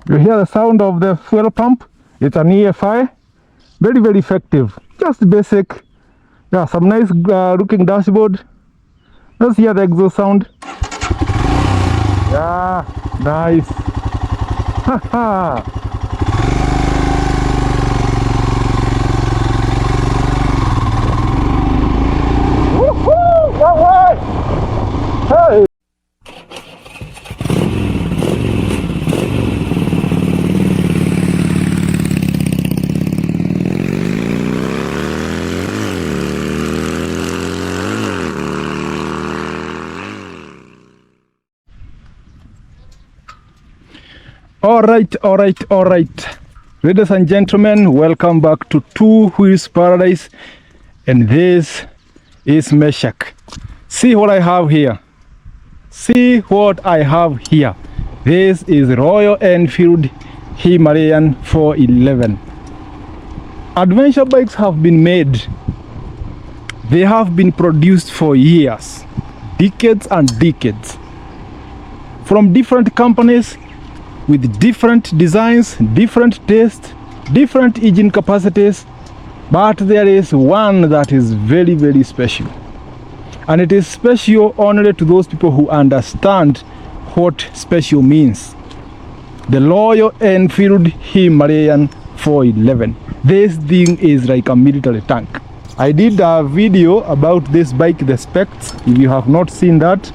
You hear the sound of the fuel pump. It's an EFI. Very, very effective. Just basic. Yeah, some nice looking dashboard. Let's hear the exhaust sound. Yeah, nice. Haha. Woohoo! All right. Hey. All right. Ladies and gentlemen, welcome back to Two Wheels Paradise. And this is Meshach. See what I have here. This is Royal Enfield Himalayan 411. Adventure bikes have been made. They have been produced for years, decades and decades. From different companies, with different designs, different tastes, different engine capacities, but there is one that is very, very special. And it is special only to those people who understand what special means. The Royal Enfield Himalayan 411. This thing is like a military tank. I did a video about this bike, the specs. If you have not seen that,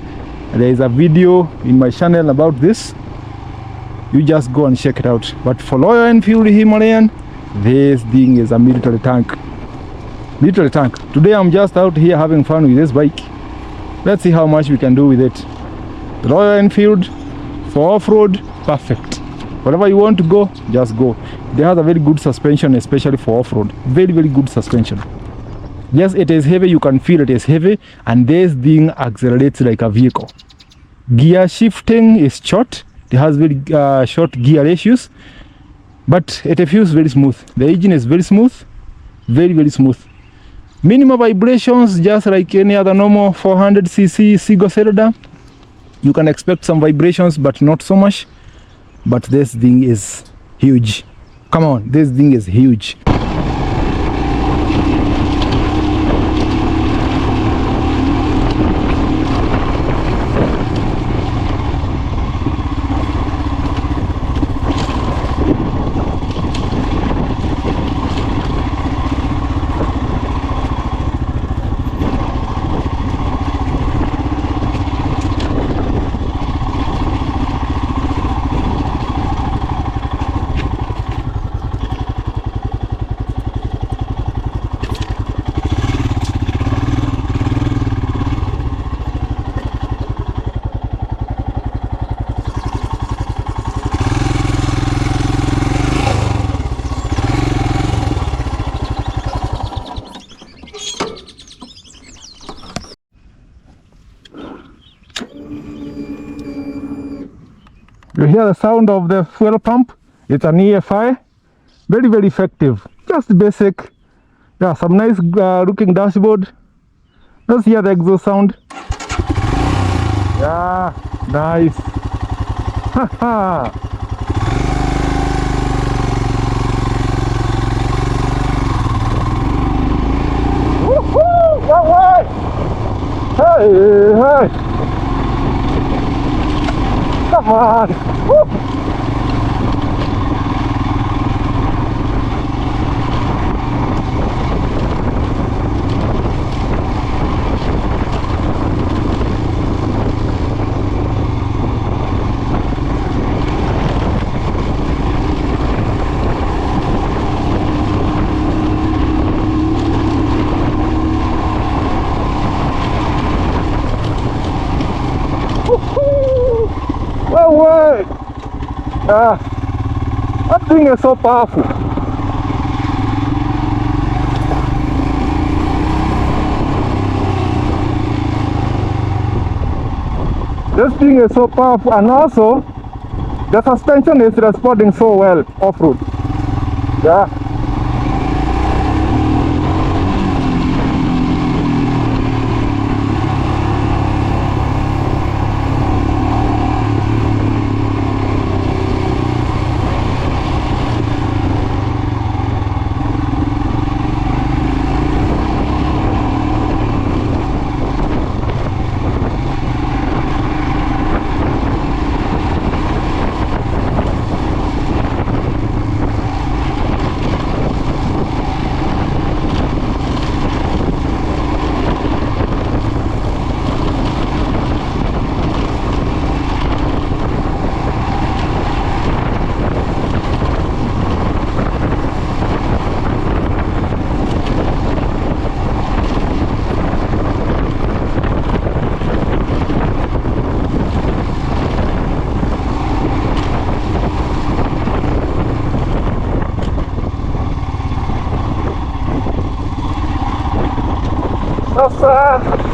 there is a video in my channel about this. You just go and check it out. But for Royal Enfield Himalayan, this thing is a military tank. Today I'm just out here having fun with this bike. Let's see how much we can do with it. The Royal Enfield for off-road, perfect. Wherever you want to go, just go. They have a very good suspension, especially for off-road. Very, very good suspension. Yes, it is heavy. You can feel it is heavy. And this thing accelerates like a vehicle. Gear shifting is short. It has very short gear ratios, but it feels very smooth. The engine is very smooth, very, very smooth. Minimal vibrations, just like any other normal 400cc single cylinder. You can expect some vibrations, but not so much. But this thing is huge. Come on, this thing is huge. You hear the sound of the fuel pump. It's an EFI. Very, very effective. Just basic. Yeah, some nice looking dashboard. Let's hear the exhaust sound. Yeah, nice. Haha. Woohoo! All right. Hey. Come on! Woo. Way. That thing is so powerful. This thing is so powerful, and also the suspension is responding so well off-road. Yeah. sasa.